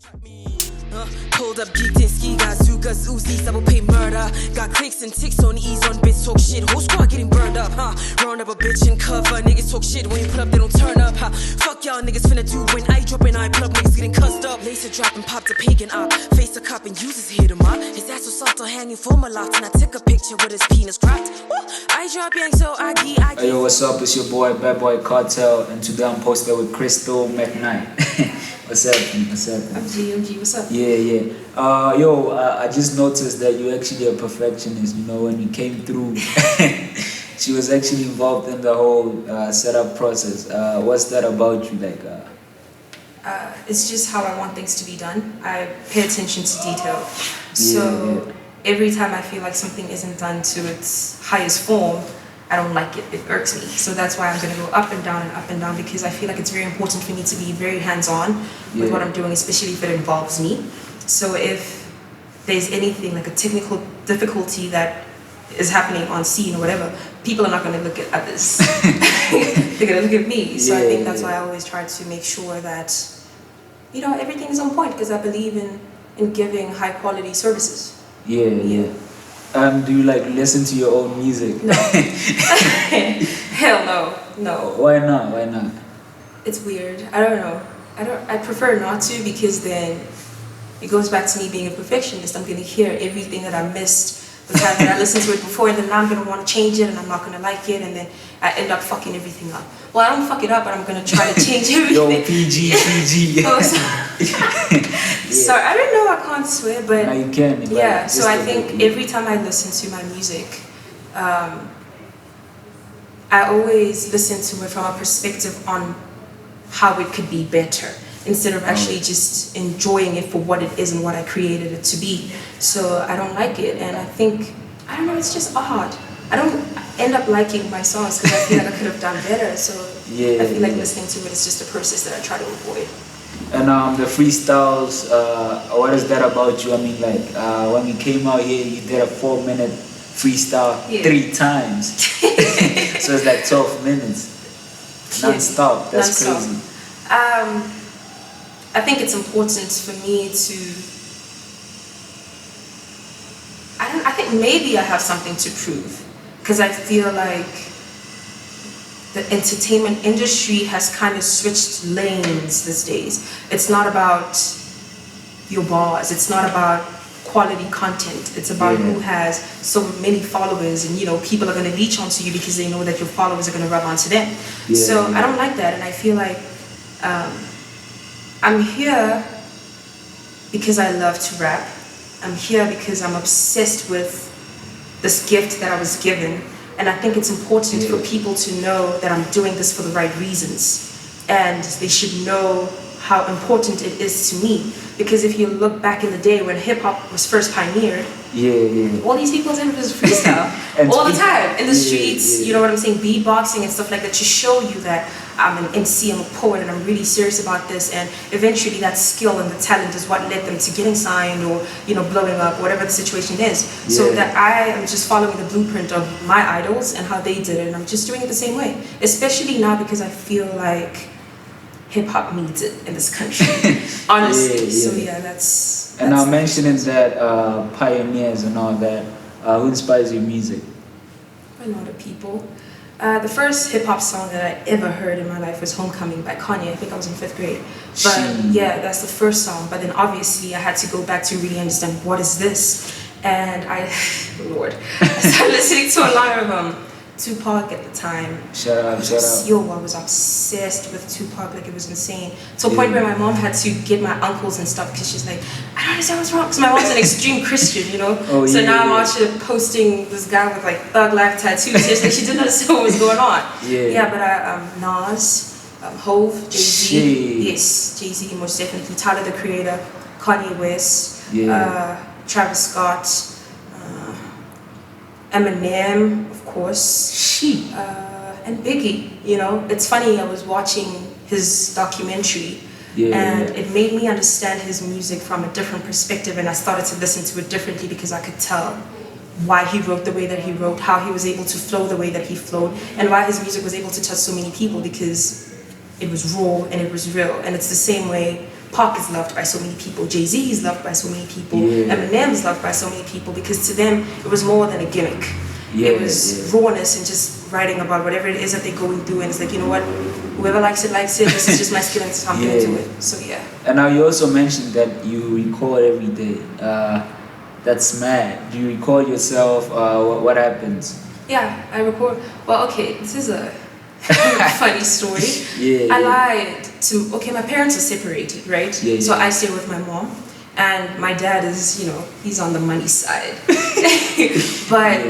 Pulled up, geeked in ski, got Zukas, Uzis, double pay murder. Got clicks and ticks on ease on bits, talk shit. Whole squad getting burned up, huh? Round up a bitch and cover. Niggas talk shit when you pull up, they don't turn up, huh? Fuck y'all niggas finna do when I drop and I pull up, niggas getting cussed up. Laser drop and popped a pagan up. Face a cop and users hit him up. His ass was soft or hanging from a lot. And I took a picture with his penis cracked. I drop yang so I Hey yo, what's up? It's your boy, Bad Boy Cartel, and today I'm posted with Crystal McKnight. What's up? What's up? I'm G, what's up? Yeah. I just noticed that you're actually a perfectionist. You know, when you came through, she was actually involved in the whole setup process. What's that about you? It's just how I want things to be done. I pay attention to detail. Yeah. Every time I feel like something isn't done to its highest form, I don't like it. It irks me. So that's why I'm going to go up and down because I feel like it's very important for me to be very hands-on with what I'm doing, especially if it involves me. So if there's anything like a technical difficulty that is happening on scene or whatever, people are not going to look at others. They're going to look at me. So I think that's why I always try to make sure that, you know, everything is on point because I believe in giving high quality services. Yeah. Do you listen to your own music? No. Hell no. Why not? It's weird. I don't know. I prefer not to because then it goes back to me being a perfectionist. I'm gonna hear everything that I missed the time that I listened to it before, and then now I'm gonna want to change it, and I'm not gonna like it, and then I end up fucking everything up. Well, I don't fuck it up, but I'm gonna try to change everything. Yo, PG. Oh, so I don't know. I can't swear, but no, you can. Yeah. So I think every time I listen to my music, I always listen to it from a perspective on how it could be better, instead of actually just enjoying it for what it is and what I created it to be. So I don't like it, and I think, I don't know, it's just odd. I don't end up liking my songs because I feel like I could have done better. So I feel like listening to it is just a process that I try to avoid. And the freestyles, what is that about you? I mean, when you came out here, you did a 4-minute freestyle 3 times. So it's like 12 minutes. Non-stop. That's crazy. I think it's important for me to, I think maybe I have something to prove, because I feel like the entertainment industry has kind of switched lanes these days. It's not about your bars, it's not about quality content, it's about who has so many followers, and you know, people are going to leech onto you because they know that your followers are going to rub onto them. So I don't like that, and I feel like I'm here because I love to rap. I'm here because I'm obsessed with this gift that I was given, and I think it's important for people to know that I'm doing this for the right reasons, and they should know how important it is to me. Because if you look back in the day when hip-hop was first pioneered, all these people did was freestyle all the time in the streets, you know what I'm saying, beatboxing and stuff like that, to show you that I'm an MC, I'm a poet, and I'm really serious about this. And eventually that skill and the talent is what led them to getting signed or, you know, blowing up, whatever the situation is. So that I am just following the blueprint of my idols and how they did it, and I'm just doing it the same way. Especially now because I feel like hip-hop needs it in this country, honestly. So that's and now mentioning that pioneers and all that, who inspires your music? A lot of people. The first hip-hop song that I ever heard in my life was Homecoming by Kanye. I think I was in 5th grade. But yeah, that's the first song. But then obviously I had to go back to really understand what is this. And I started listening to a lot of Tupac at the time. Shout out. Yo, I was obsessed with Tupac, like it was insane. To a point where my mom had to get my uncles and stuff because she's like, I don't understand what's wrong. Because my mom's an extreme Christian, you know? So now I'm out here posting this guy with like Thug Life tattoos. It's like she didn't understand what was going on. But Nas, Hov, Jay-Z. Yes, Jay-Z, most definitely. Tyler, the Creator, Kanye West, Travis Scott, Eminem, of course, and Biggie. You know, it's funny, I was watching his documentary and it made me understand his music from a different perspective, and I started to listen to it differently because I could tell why he wrote the way that he wrote, how he was able to flow the way that he flowed, and why his music was able to touch so many people, because it was raw and it was real. And it's the same way Pac is loved by so many people, Jay-Z is loved by so many people, Yeah. Eminem is loved by so many people, because to them it was more than a gimmick. Yeah, It was rawness and just writing about whatever it is that they're going through, and it's like, you know what, whoever likes it, this is just my skill and I'm gonna do it. So yeah. And now you also mentioned that you record every day. That's mad. Do you record yourself? What happens? Yeah, I record. Well, okay, this is a funny story. Yeah, I lied to. Okay, my parents are separated, right? Yeah, so yeah. I stay with my mom, and my dad is, he's on the money side, but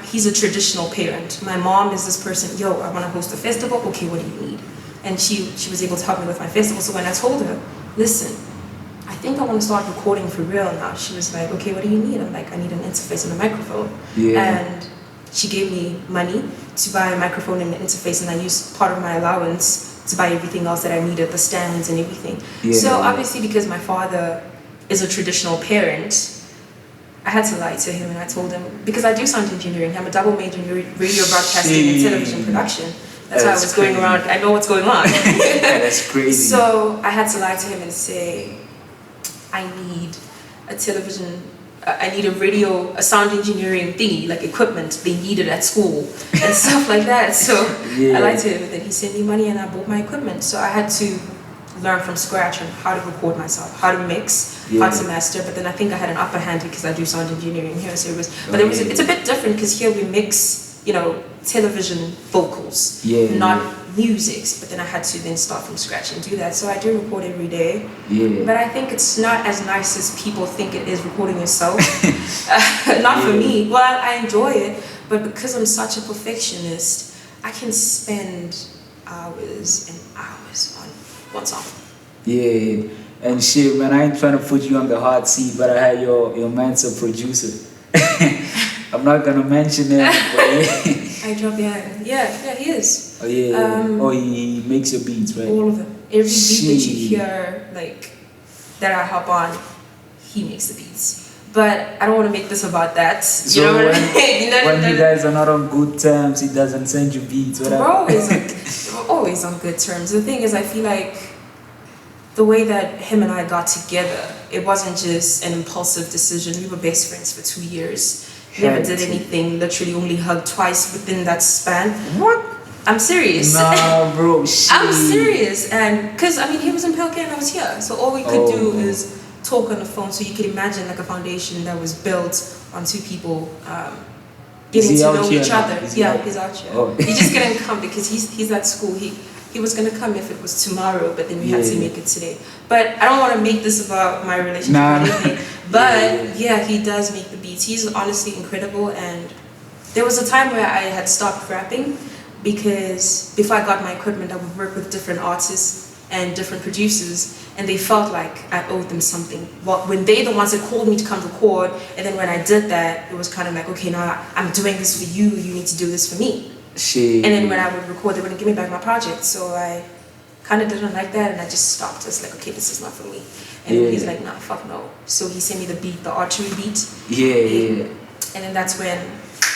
he's a traditional parent. My mom is this person. Yo, I want to host a festival. Okay, what do you need? And she was able to help me with my festival. So when I told her, listen, I think I want to start recording for real now. She was like, okay, what do you need? I'm like, I need an interface and a microphone. Yeah. And she gave me money to buy a microphone and an interface, and I used part of my allowance to buy everything else that I needed, the stands and everything. Yeah. So obviously, because my father is a traditional parent, I had to lie to him, and I told him, because I do sound engineering, I'm a double major in radio broadcasting and television production. That's why I was going around, I know what's going on. Yeah, that's crazy. So I had to lie to him and say, I need a television, I need a sound engineering thingy, like equipment they needed at school and stuff like that. So I lied to him, and then he sent me money and I bought my equipment. So I had to learn from scratch on how to record myself, how to mix, how to master. But then I think I had an upper hand because I do sound engineering here. So it's a bit different, because here we mix, television vocals, not musics. But then I had to then start from scratch and do that. So I do record every day. Yeah. But I think it's not as nice as people think it is recording yourself. Not for me. Well, I enjoy it, but because I'm such a perfectionist, I can spend hours and hours on one song. Yeah. And shit, man, I ain't trying to put you on the hot seat, but I had your man's a producer. I'm not gonna mention him, but I drop behind. Yeah, he is. Oh yeah. He makes your beats, right? All of them. Every beat that you hear, like, that I hop on, he makes the beats. But I don't want to make this about that. So you know what I mean? When you guys are not on good terms, he doesn't send you beats. Whatever. We're always on good terms. The thing is, I feel like the way that him and I got together, it wasn't just an impulsive decision. We were best friends for 2 years. Never did anything, literally only hugged twice within that span. What? I'm serious. Nah, bro, shit. I'm serious. And because, he was in Polokwane and I was here. So all we could do is talk on the phone. So you could imagine like a foundation that was built on two people getting to know each other. He's out here. Oh. He just couldn't come because he's at school. He was going to come if it was tomorrow, but then we had to make it today. But I don't want to make this about my relationship or anything. But he does make the beats. He's honestly incredible. And there was a time where I had stopped rapping because before I got my equipment, I would work with different artists and different producers, and they felt like I owed them something. Well, when they're the ones that called me to come record, and then when I did that, it was kind of like, okay, now I'm doing this for you, you need to do this for me. Shit. And then when I would record, they wouldn't give me back my project. So I kind of didn't like that, and I just stopped. I was like, okay, this is not for me. And then he's like, nah, fuck no. So he sent me the beat, the archery beat. Yeah. And then that's when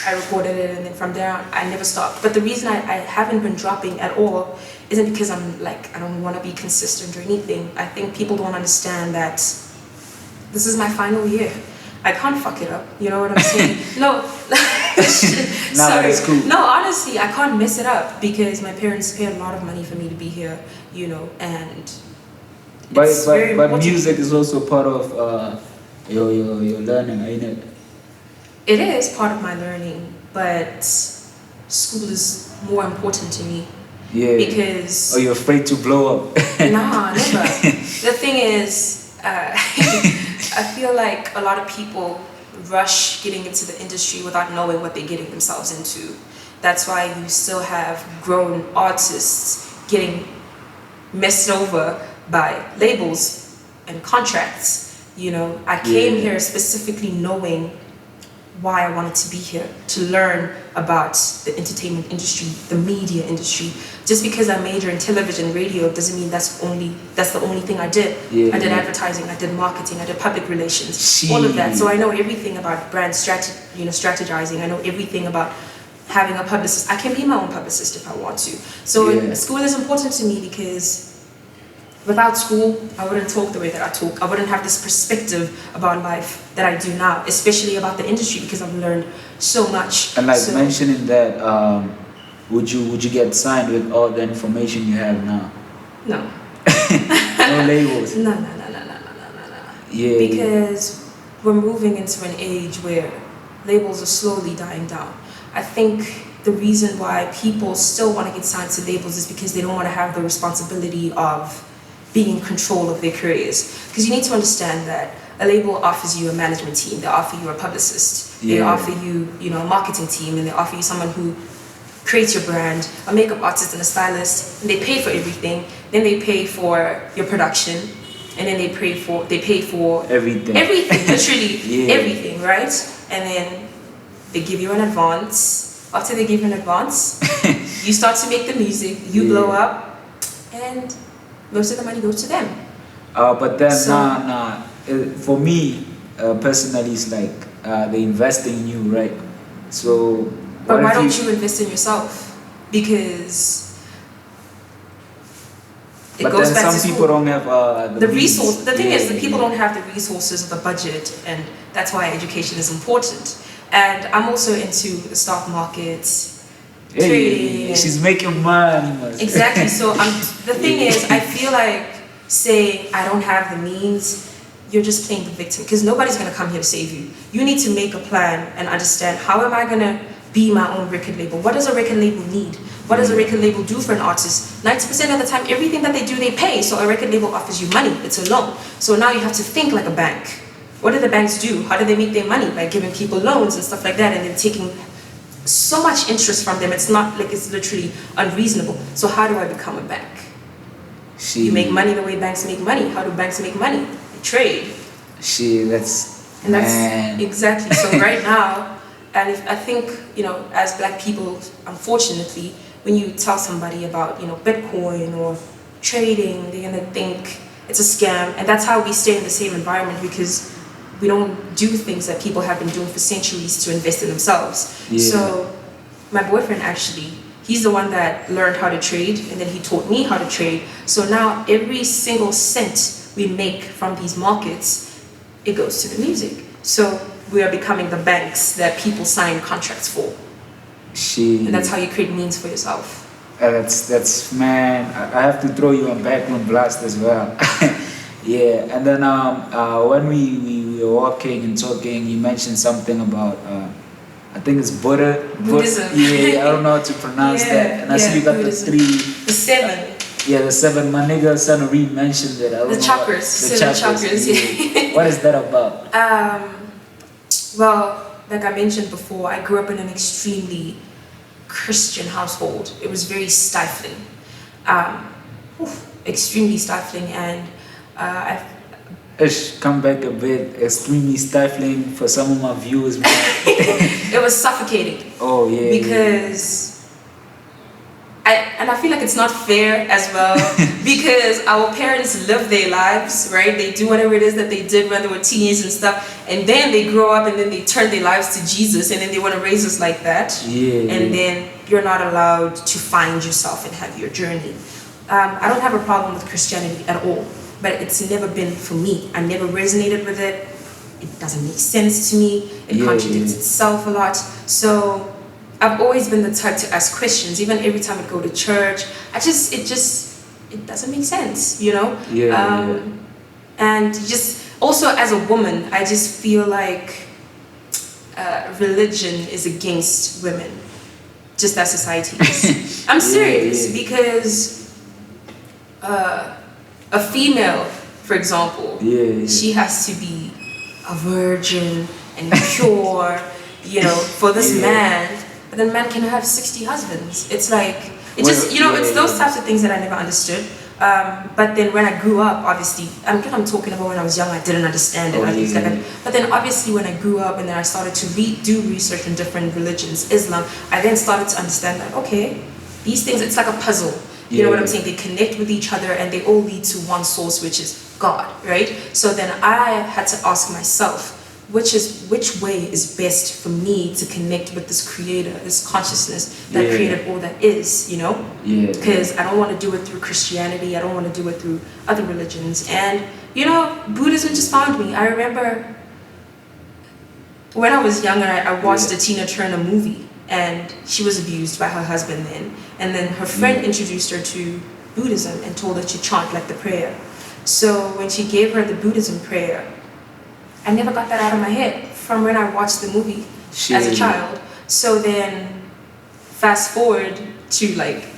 I recorded it, and then from there on, I never stopped. But the reason I haven't been dropping at all isn't because I'm like, I don't want to be consistent or anything. I think people don't understand that this is my final year. I can't fuck it up, you know what I'm saying? No, sorry. That's cool. No, honestly, I can't mess it up because my parents pay a lot of money for me to be here, and But important. music is also part of your learning, ain't it? It is part of my learning, but school is more important to me. Yeah. Because... Or you're afraid to blow up? Nah, never. The thing is, I feel like a lot of people rush getting into the industry without knowing what they're getting themselves into. That's why you still have grown artists getting messed over by labels and contracts. I came here specifically knowing why I wanted to be here, to learn about the entertainment industry, the media industry. Just because I major in television, radio, doesn't mean that's the only thing I did. I did advertising, I did marketing, I did public relations, all of that. So I know everything about brand strategizing. I know everything about having a publicist. I can be my own publicist if I want to. So school is important to me because Without school, I wouldn't talk the way that I talk. I wouldn't have this perspective about life that I do now, especially about the industry, because I've learned so much. And like mentioning that, would you get signed with all the information you have now? No. No labels. No. Yeah. Because we're moving into an age where labels are slowly dying down. I think the reason why people still want to get signed to labels is because they don't want to have the responsibility of being in control of their careers. Because you need to understand that a label offers you a management team, they offer you a publicist, they offer you, a marketing team, and they offer you someone who creates your brand, a makeup artist and a stylist, and they pay for everything. Then they pay for your production, and then they pay for everything, literally everything, right? And then they give you an advance. After they give you an advance, you start to make the music, you blow up, and most of the money goes to them. But then, for me, personally, it's like they invest in you, right? So. But why don't you invest in yourself? Because it goes back to school. Some people don't have the resource. The thing is, the people don't have the resources or the budget, and that's why education is important. And I'm also into the stock market, trading. She's making money. Exactly. So the thing is, I feel like saying I don't have the means, you're just playing the victim, because nobody's going to come here to save you. You need to make a plan and understand, how am I going to be my own record label? What does a record label need? What does a record label do for an artist? 90% of the time, everything that they do, they pay. So a record label offers you money. It's a loan. So now you have to think like a bank. What do the banks do? How do they make their money? By giving people loans and stuff like that, and then taking so much interest from them. It's not like, it's literally unreasonable. So how do I become a bank? You make money the way banks make money. How do banks make money? They trade. That's exactly. So right now, and I think, as black people, unfortunately, when you tell somebody about, Bitcoin or trading, they're gonna think it's a scam. And that's how we stay in the same environment, because we don't do things that people have been doing for centuries to invest in themselves. So my boyfriend, actually, he's the one that learned how to trade, and then he taught me how to trade. So now every single cent we make from these markets, it goes to the music. So we are becoming the banks that people sign contracts for. And that's how you create means for yourself. That's man, I have to throw you on background blast as well. Yeah, and then when we were walking and talking, you mentioned something about I think it's Buddhism. Yeah, I don't know how to pronounce that. And I see you got Buddhism. The 7. Yeah, the 7. My nigga Son Reed mentioned it. The chakras. Seven chakras. Yeah. What is that about? Well, like I mentioned before, I grew up in an extremely Christian household. It was very stifling, extremely stifling, and come back a bit. Extremely stifling for some of my viewers. It was suffocating. Oh yeah. Because I feel like it's not fair as well, because our parents live their lives, right? They do whatever it is that they did when they were teens and stuff, and then they grow up and then they turn their lives to Jesus, and then they want to raise us like that. Then you're not allowed to find yourself and have your journey. I don't have a problem with Christianity at all, but it's never been for me. I never resonated with it. It doesn't make sense to me. It contradicts itself a lot. So I've always been the type to ask questions, even every time I go to church. It doesn't make sense, And just also as a woman, I just feel like religion is against women, just as society is. I'm serious, because a female, for example, she has to be a virgin and pure, for this man. But then man can have 60 husbands. It's like, it's those types of things that I never understood. But then when I grew up, obviously, I'm talking about when I was young, I didn't understand it. But then obviously when I grew up and then I started to do research in different religions, Islam, I then started to understand that, okay, these things, it's like a puzzle. You know what I'm saying? They connect with each other and they all lead to one source, which is God, right? So then I had to ask myself, which way is best for me to connect with this creator, this consciousness that created all that is, you know? Because I don't want to do it through Christianity, I don't want to do it through other religions. And, you know, Buddhism just found me. I remember when I was younger, I watched a Tina Turner movie, and she was abused by her husband then. And then her friend introduced her to Buddhism and told her to chant like the prayer. So when she gave her the Buddhism prayer, I never got that out of my head from when I watched the movie as a child. So then fast forward to like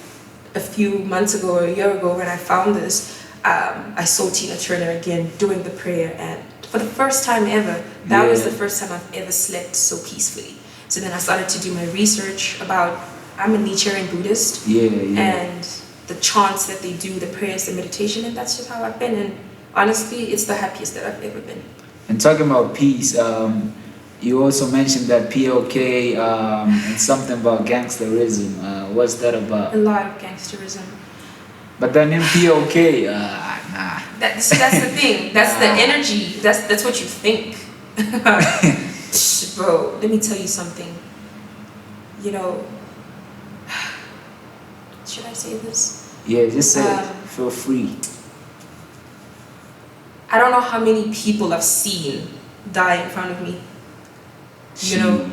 a few months ago or a year ago when I found this, I saw Tina Turner again doing the prayer, and for the first time ever, that was the first time I've ever slept so peacefully. So then I started to do my research about, I'm a Nichiren Buddhist, and the chants that they do, the prayers, the meditation, and that's just how I've been. And honestly, it's the happiest that I've ever been. And talking about peace, you also mentioned that PLK and something about gangsterism. What's that about? A lot of gangsterism. But then in PLK, nah. That's the thing. That's the energy. That's what you think. Bro, let me tell you something. You know, should I say this? Yeah, just say it. Feel free. I don't know how many people I've seen die in front of me. You know,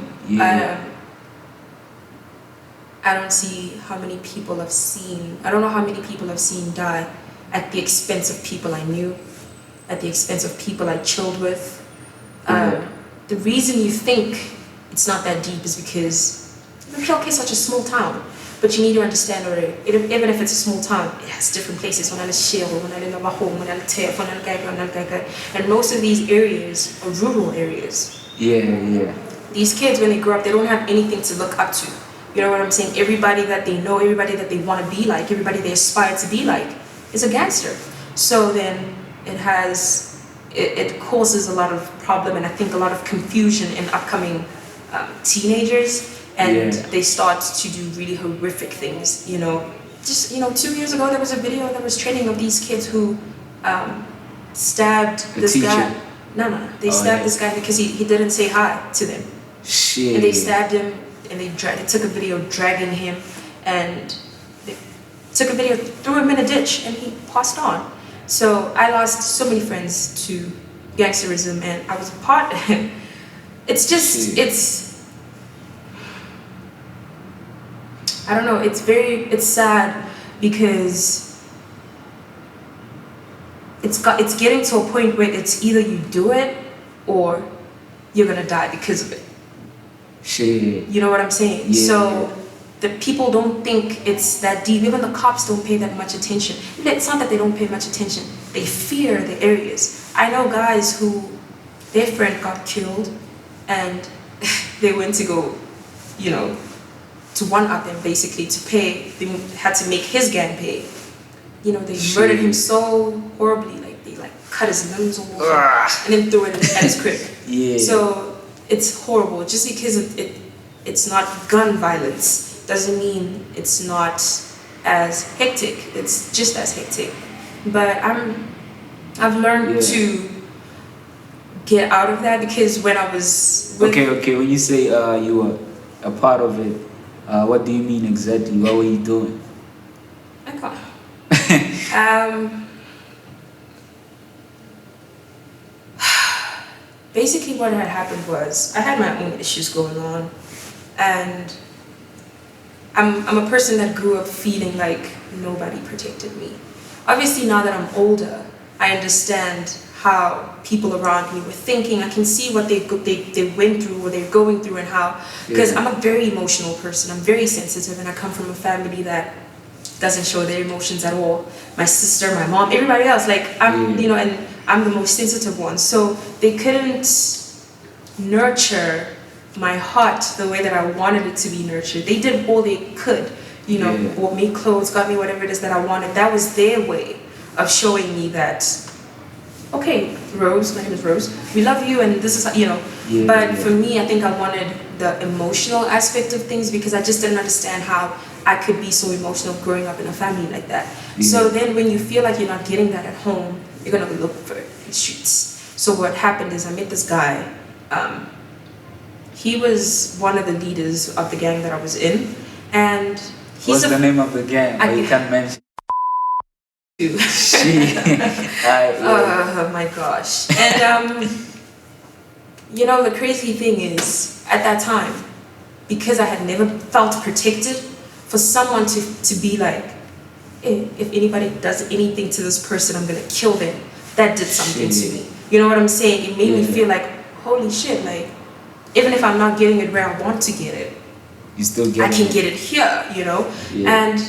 I don't see how many people I've seen. I don't know how many people I've seen die at the expense of people I knew, at the expense of people I chilled with. The reason you think it's not that deep is because PLK is such a small town. But you need to understand already, even if it's a small town, it has different places. And most of these areas are rural areas. These kids, when they grow up, they don't have anything to look up to. You know what I'm saying? Everybody that they know, everybody that they want to be like, everybody they aspire to be like, is a gangster. So then it causes a lot of problem, and I think a lot of confusion in upcoming teenagers. And they start to do really horrific things, you know. Just, you know, 2 years ago, there was a video that was trending of these kids who stabbed this guy. No. They stabbed this guy because he didn't say hi to them. Shit. And they stabbed him, and they took a video dragging him, and they took a video, threw him in a ditch, and he passed on. So I lost so many friends to gangsterism, and I was a part of it. It's just, I don't know, it's sad because it's getting to a point where it's either you do it or you're gonna die because of it. Shit. You know what I'm saying? So the people don't think it's that deep. Even the cops don't pay that much attention. It's not that they don't pay much attention. They fear the areas. I know guys who, their friend got killed and they went to go, you know, to one-up them basically to pay. They had to make his gang pay. You know, they murdered him so horribly, like they cut his limbs off and then threw it at his crib. So it's horrible. Just because it's not gun violence doesn't mean it's not as hectic. It's just as hectic. But I've learned to get out of that because when I was okay. When you say you were a part of it, what do you mean exactly? What were you doing? Basically what had happened was I had my own issues going on, and I'm a person that grew up feeling like nobody protected me. Obviously now that I'm older, I understand how people around me were thinking. I can see what they went through, what they're going through, and how, because I'm a very emotional person, I'm very sensitive, and I come from a family that doesn't show their emotions at all. My sister, my mom, everybody else, you know, and I'm the most sensitive one. So they couldn't nurture my heart the way that I wanted it to be nurtured. They did all they could, you know, bought me clothes, got me whatever it is that I wanted. That was their way of showing me that, okay, Rose, my name is Rose, we love you and this is, you know. But for me, I think I wanted the emotional aspect of things because I just didn't understand how I could be so emotional growing up in a family like that. So then when you feel like you're not getting that at home, you're gonna look for it in the streets. So what happened is I met this guy he was one of the leaders of the gang that I was in, and what's the name of the gang? You can't mention. Oh my gosh. And you know, the crazy thing is, at that time, because I had never felt protected, for someone to be like, hey, if anybody does anything to this person, I'm gonna kill them, that did something to me. You know what I'm saying? It made me feel like, holy shit, like, even if I'm not getting it where I want to get it, you still get I can get it here, you know? And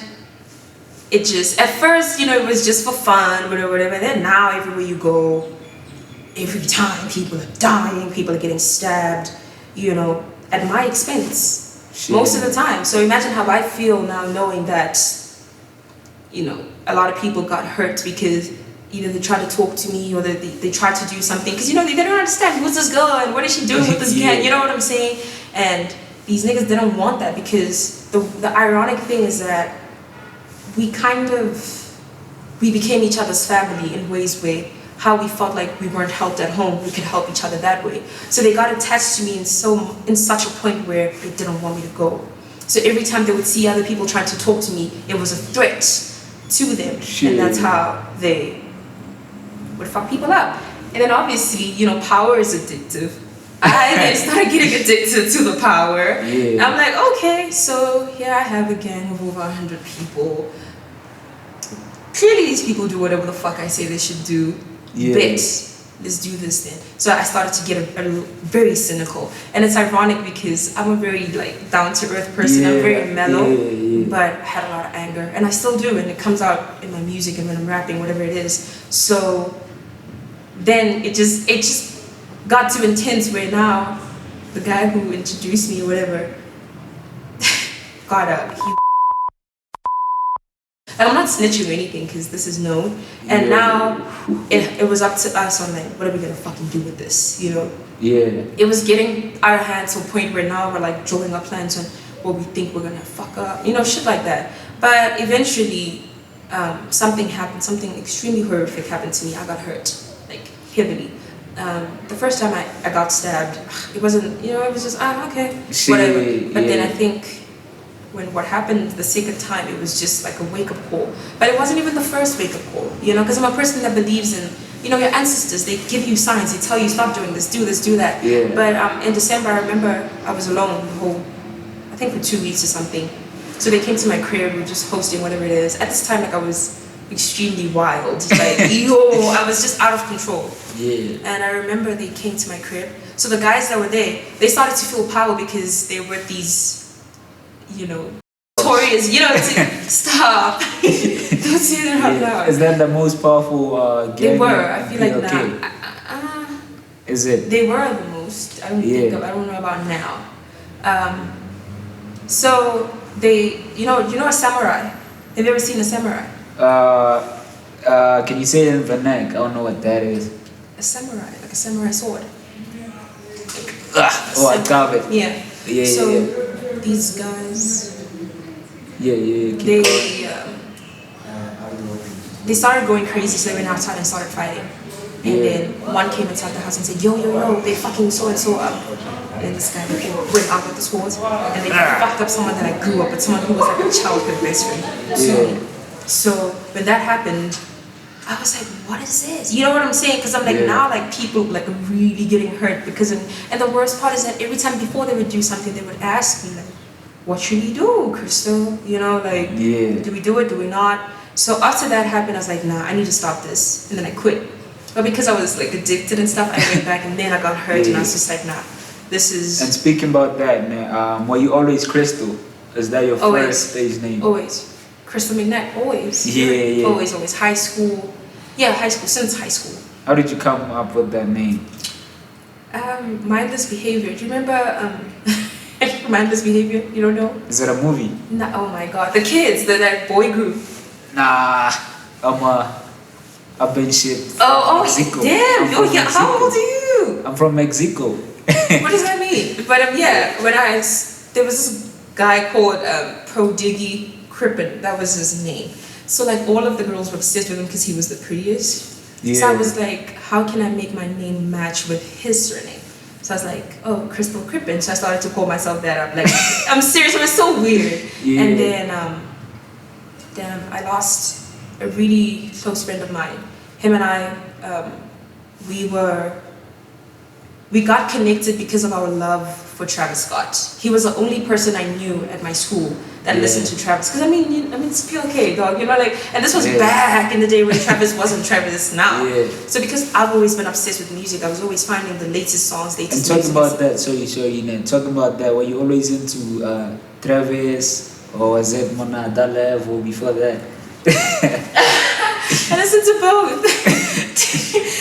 it just, at first, you know, it was just for fun, whatever. Then now, everywhere you go, every time people are dying, people are getting stabbed, you know, at my expense. Most of the time. So imagine how I feel now knowing that, you know, a lot of people got hurt because either they tried to talk to me or they tried to do something. Because, you know, they don't understand, who's this girl and what is she doing with this gang? You know what I'm saying? And these niggas didn't want that, because the ironic thing is that we became each other's family in ways where how we felt like we weren't helped at home, we could help each other that way. So they got attached to me in such a point where they didn't want me to go. So every time they would see other people trying to talk to me, it was a threat to them. And that's how they would fuck people up. And then obviously, you know, power is addictive. I then started getting addicted to the power. I'm like, okay, so here I have a gang of over 100 people. Clearly these people do whatever the fuck I say they should do. Bet, let's do this then. So I started to get a very cynical. And it's ironic because I'm a very like down-to-earth person. I'm very mellow, but I had a lot of anger. And I still do, and it comes out in my music and when I'm rapping, whatever it is. So then it just got too intense where now the guy who introduced me or whatever got up. And I'm not snitching or anything because this is known. And now it was up to us on like, what are we gonna fucking do with this, you know? It was getting out of hand to a point where now we're like drawing up plans on what we think we're gonna fuck up, you know, shit like that. But eventually something happened, something extremely horrific happened to me. I got hurt, like heavily. The first time I got stabbed, it wasn't, you know, it was just, okay, whatever. But then I think when what happened the second time, it was just like a wake-up call. But it wasn't even the first wake-up call, you know, because I'm a person that believes in, you know, your ancestors, they give you signs, they tell you stop doing this, do that. But in December, I remember I was alone the whole, I think for 2 weeks or something. So they came to my crib, we were just hosting whatever it is. At this time, like I was extremely wild, like I was just out of control. And I remember they came to my crib. So the guys that were there, they started to feel power because they were these, you know, notorious, you know, stop. Don't say that out loud. Is that the most powerful gang? They were, I feel like now. Is it? They were the most. I don't know about now. So they, you know a samurai? Have you ever seen a samurai? Can you say it in Vernac? I don't know what that is. A samurai, like a samurai sword. I got it. These guys. They started going crazy, so they went outside and started fighting. And then one came inside the house and said, yo, they fucking so and so up. And this guy went out with the swords, and they fucked up someone that I grew up with, someone who was like a childhood best friend. So when that happened, I was like, what is this? You know what I'm saying? Because I'm like, now like people like are really getting hurt because and the worst part is that every time before they would do something, they would ask me like, what should we do, Crystal? You know, like, do we do it? Do we not? So after that happened, I was like, nah, I need to stop this. And then I quit. But because I was like addicted and stuff, I went back and then I got hurt and I was just like, nah, this is... And speaking about that, man, were you always Crystal? Is that your first stage name? Always. Crystal McKnight, always. Always. High school. Since high school. How did you come up with that name? Mindless Behavior. Do you remember Mindless Behavior? You don't know? Is it a movie? No, oh my god. The kids, that boy group. Nah, I've been shipped. Mexico. Damn. How old are you? I'm from Mexico. What does that mean? But there was this guy called Pro Diggy Crippen. That was his name. So like all of the girls were obsessed with him because he was the prettiest. So I was like, how can I make my name match with his surname? So I was like, oh, Crystal Crippen. So I started to call myself that. I'm like, I'm serious. It was so weird. Yeah. And then I lost a really close friend of mine. Him and I, we got connected because of our love for Travis Scott. He was the only person I knew at my school that listened to Travis. Because I mean, it's PLK, dog. You know, like, and this was back in the day when Travis wasn't Travis now. Yeah. So because I've always been obsessed with music, I was always finding the latest songs, latest. And talking about that, talking about that, were you always into Travis, or was it Mona Dalev, or before that? I listen to both.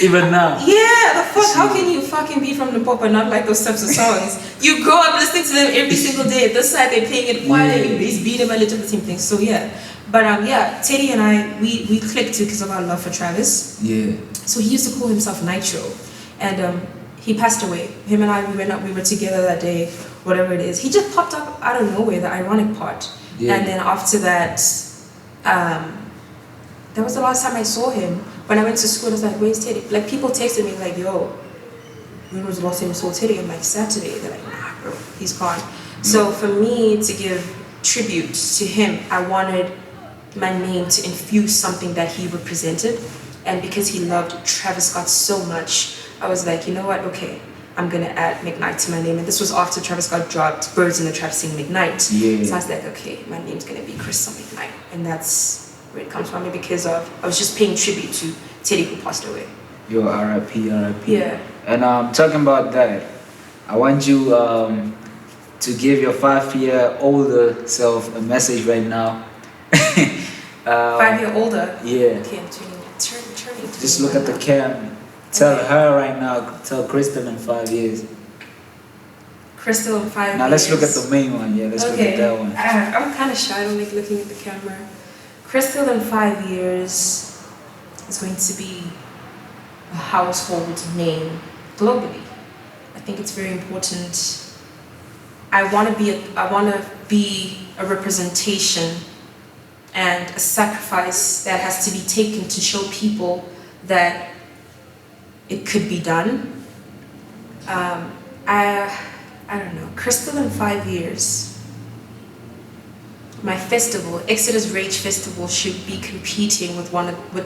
Even now. Yeah, the fuck, how can you fucking be from the pop and not like those types of songs? You grow up listening to them every single day. This side they're playing it quietly, they beat them a little, the same thing. So yeah. But Teddy and I, we clicked because of our love for Travis. Yeah. So he used to call himself Nitro. And he passed away. Him and I, we were together that day, whatever it is. He just popped up out of nowhere, the ironic part. Yeah. And then after that, that was the last time I saw him. When I went to school, I was like, where's Teddy? Like, people texted me like, yo, when was the last time you saw Teddy? I'm like, Saturday. They're like, nah, bro, he's gone. So for me to give tribute to him, I wanted my name to infuse something that he represented. And because he loved Travis Scott so much, I was like, you know what, okay, I'm gonna add McKnight to my name. And this was after Travis Scott dropped Birds in the Trap singing McKnight. Yeah. So I was like, okay, my name's gonna be Crystal McKnight. And that's where it comes from, because I was just paying tribute to Teddy, who passed away. Yo, R.I.P. Yeah. And talking about that, I want you to give your 5-year older self a message right now. 5 year older? Yeah. Okay, I'm turning. Just look at the cam. Tell her right now, tell Crystal in 5 years. Crystal in 5 years. Now let's look at the main one, let's look at that one. I'm kind of shy, I don't like looking at the camera. Crystal in 5 years is going to be a household name globally. I think it's very important. I want to be a representation and a sacrifice that has to be taken to show people that it could be done. I don't know. Crystal in 5 years. My festival, Exodus Rage Festival, should be competing with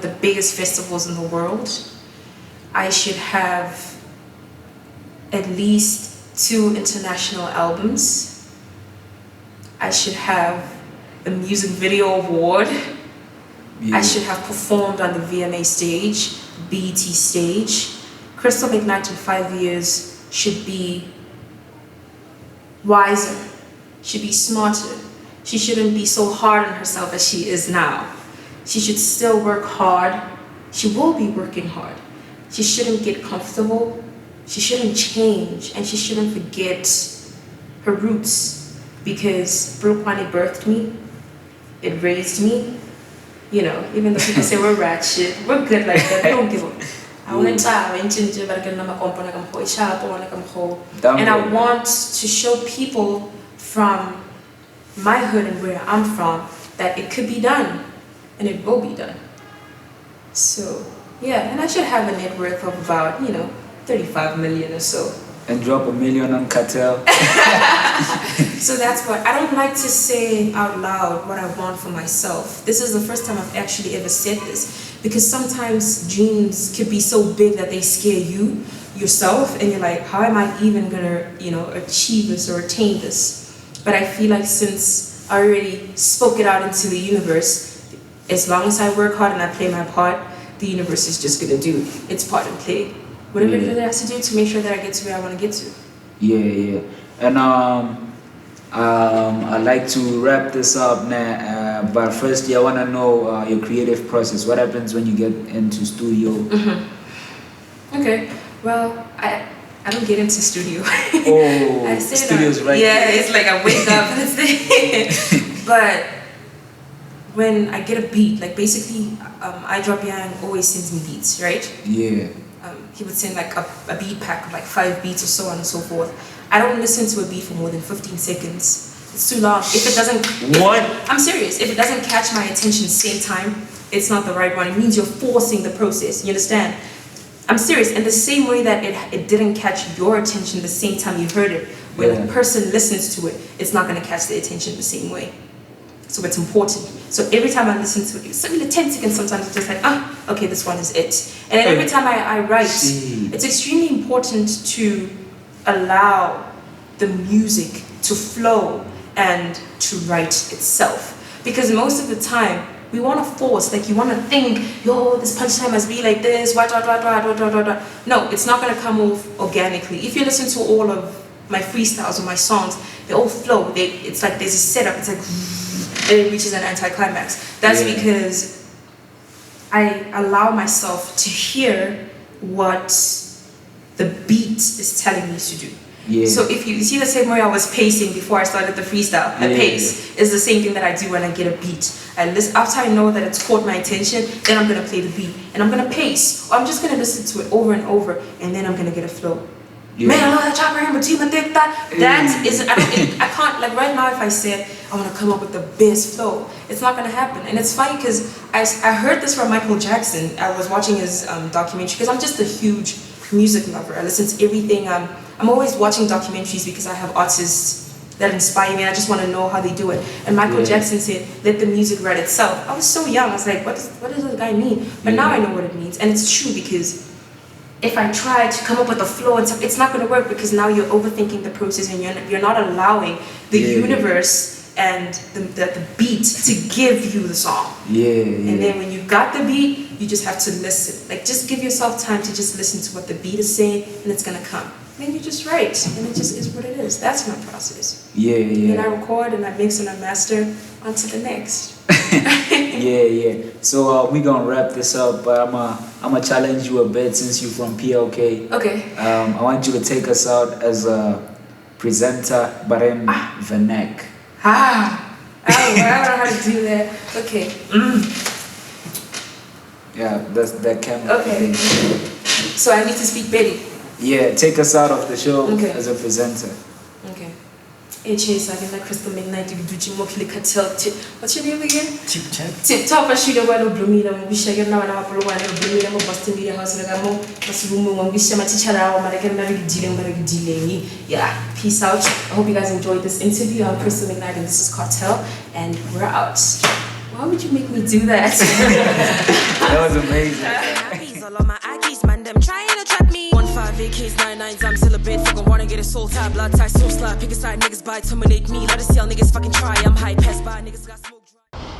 the biggest festivals in the world. I should have at least 2 international albums. I should have a music video award. Yeah. I should have performed on the VMA stage, BET stage. Crystal McKnight in 5 years should be wiser, should be smarter. She shouldn't be so hard on herself as she is now. She should still work hard. She will be working hard. She shouldn't get comfortable. She shouldn't change, and she shouldn't forget her roots, because Polokwane birthed me. It raised me. You know, even though people say we're ratchet, we're good like that. We don't give up. And I want to show people from my hood and where I'm from that it could be done, and it will be done. So yeah, and I should have a net worth of about 35 million or so. And drop $1 million on cartel. So that's what I don't like to say out loud what I want for myself. This is the first time I've actually ever said this, because sometimes dreams could be so big that they scare you yourself, and you're like, how am I even gonna achieve this or attain this? But I feel like since I already spoke it out into the universe, as long as I work hard and I play my part, the universe is just gonna do its part and play whatever it has to do to make sure that I get to where I want to get to. Yeah. And I'd like to wrap this up now, but firstly I want to know your creative process. What happens when you get into studio? Okay, well, I don't get into studio. Oh, studio's right yeah, there. it's like I wake up and it's there. But when I get a beat, like basically, I Drop Yang always sends me beats, right? Yeah. He would send like a beat pack of like 5 beats or so on and so forth. I don't listen to a beat for more than 15 seconds. It's too long. If it doesn't... What? I'm serious. If it doesn't catch my attention same time, it's not the right one. It means you're forcing the process. You understand? I'm serious. In the same way that it didn't catch your attention the same time you heard it, when a person listens to it, it's not going to catch the attention the same way. So it's important. So every time I listen to it, it's only 10 seconds sometimes, it's just like, okay, this one is it. And then every time I write, it's extremely important to allow the music to flow and to write itself. Because most of the time, we want to force, like you want to think, yo, this punchline must be like this, No, it's not going to come off organically. If you listen to all of my freestyles or my songs, they all flow. It's like there's a setup, it's like, and it reaches an anticlimax. That's because I allow myself to hear what the beat is telling me to do. So if you see the same way I was pacing before I started the freestyle, the pace is the same thing that I do when I get a beat. After I know that it's caught my attention, then I'm going to play the beat and I'm going to pace, or I'm just going to listen to it over and over, and then I'm going to get a flow. Man, I love that chopper in between my dick. That is, I can't, like right now if I said I want to come up with the best flow, it's not going to happen. And it's funny because I heard this from Michael Jackson. I was watching his documentary because I'm just a huge music lover. I listen to everything. I'm always watching documentaries because I have artists that inspire me and I just want to know how they do it. And Michael Jackson said, let the music write itself. I was so young, I was like, what does this guy mean? But now I know what it means. And it's true because if I try to come up with a flow and stuff, it's not going to work because now you're overthinking the process and you're not allowing the universe and the beat to give you the song. And then when you got the beat, you just have to listen. Like just give yourself time to just listen to what the beat is saying and it's going to come. Then you just write and it just is what it is. That's my process. And then I record and I mix and I master on to the next. So we're gonna wrap this up, but I'm gonna challenge you a bit since you're from PLK. Okay. I want you to take us out as a presenter, but in Vernac. I don't know how to do that. Okay. Yeah, that's that camera. Okay. So I need to speak Betty. Yeah, take us out of the show as a presenter. Okay. Chase, I think like Crystal McKnight, you do Jim Mokili Cartel. What's your name again? Tip Top, I should have well Blumila, we share your now and our Polokwane, Blumila, Boston Media House, and I'm going to share my teacher out, and I can never dealing with dealing. Yeah, peace out. I hope you guys enjoyed this interview. I'm Crystal McKnight, and this is Cartel, and we're out. Why would you make me do that? That was amazing. Trying to trap me 1-5 AKs 9-9s, I'm still a bit fucking wanna get a soul tie, blood tie, soul slap, pick a side, niggas buy, terminate me, let us see how niggas fucking try, I'm high, pass by, niggas got smoke dry.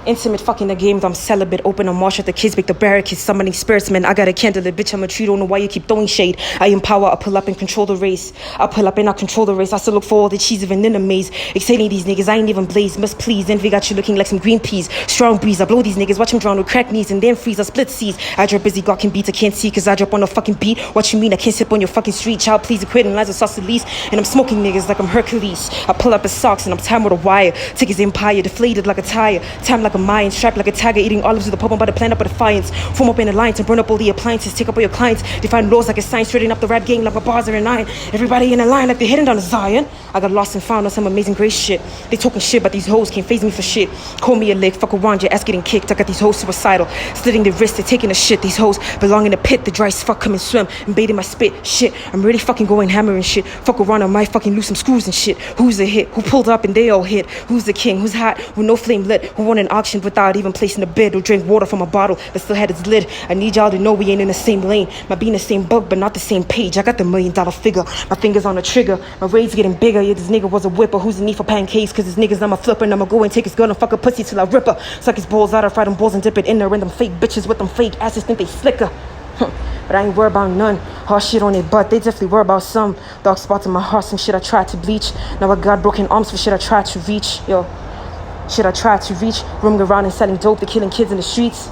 Intimate fucking the games, I'm celibate, open on march at the kids, make the barricades, summoning spirits, man, I got a candle, bitch, I'm a tree, don't know why you keep throwing shade, I empower, I pull up and control the race, I pull up and I control the race, I still look for all the cheese, even in a maze, exciting these niggas, I ain't even blaze, must please, envy got you looking like some green peas, strong breeze, I blow these niggas, watch them drown with crack knees, and then freeze, I split seas, I drop busy, God can beat, I can't see, cause I drop on a fucking beat, what you mean, I can't sip on your fucking street, child, please, quit and lies of sauce lease, and I'm smoking niggas like I'm Hercules, I pull up his socks and I'm timed with a wire, take his empire, deflated like a tire, timed like a Mayan, strapped like a tiger, eating olives with the pop on by the planet of defiance, form up in alliance and burn up all the appliances, take up all your clients, define laws like a sign, straighten up the rap game like my bars are in line, everybody in a line like they're heading down to Zion, I got lost and found on some amazing grace shit, they talking shit but these hoes can't phase me for shit, call me a lick, fuck around, your ass getting kicked, I got these hoes suicidal, slitting their wrists, they're taking a shit, these hoes belong in the pit, the dry as fuck come and swim, and bathing my spit, shit, I'm really fucking going hammering shit, fuck around, I might fucking lose some screws and shit, who's the hit, who pulled up and they all hit, who's the king, who's hot, with no flame lit, who won an auction without even placing a bid, or drink water from a bottle that still had its lid, I need y'all to know we ain't in the same lane, might be in the same book but not the same page, I got the $1 million figure, my fingers on the trigger, my rage getting bigger, yeah this nigga was a whipper, who's the need for pancakes, cause this niggas I'm a flipper, and I'ma go and take his gun and fuck a pussy till I rip her, suck his balls out, I fry them balls and dip it in there, and them fake bitches with them fake asses think they slicker, but I ain't worried about none, hard shit on their butt, they definitely worry about some, dark spots in my heart, some shit I tried to bleach, now I got broken arms for shit I tried to reach, yo, shit I tried to reach, roaming around and selling dope, the killing kids in the streets.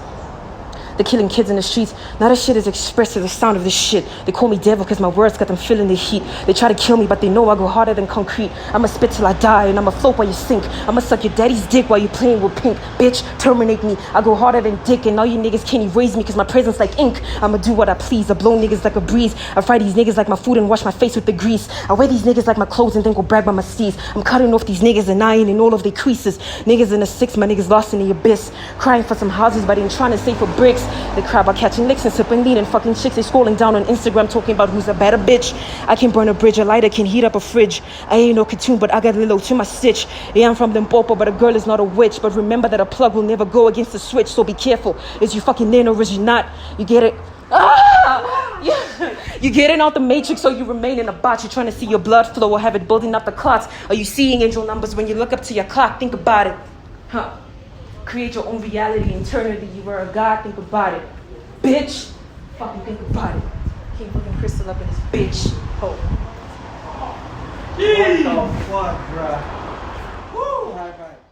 They're killing kids in the streets. Now that shit is expressed to the sound of this shit. They call me devil cause my words got them feeling the heat. They try to kill me but they know I go harder than concrete. I'ma spit till I die and I'ma float while you sink. I'ma suck your daddy's dick while you playing with pink. Bitch, terminate me. I go harder than dick and all you niggas can't erase me cause my presence like ink. I'ma do what I please. I blow niggas like a breeze. I fry these niggas like my food and wash my face with the grease. I wear these niggas like my clothes and then go brag by my steez. I'm cutting off these niggas and iron in all of their creases. Niggas in the 6, my niggas lost in the abyss. Crying for some houses but ain't trying to save for bricks. They cry about catching licks and sipping lean and fucking chicks. They scrolling down on Instagram talking about who's a better bitch. I can burn a bridge, a lighter can heat up a fridge. I ain't no cartoon, but I got a little to my stitch. Yeah, I'm from Limpopo, but a girl is not a witch. But remember that a plug will never go against the switch, so be careful. Is you fucking in or is you not? You get it? You getting out the matrix or you remain in a box. You're trying to see your blood flow or have it building up the clots. Are you seeing angel numbers when you look up to your clock? Think about it. Create your own reality internally. You were a god, think about it. Bitch, fucking think about it. King fucking Crystal up in this bitch. What the fuck, bruh? Woo! High five.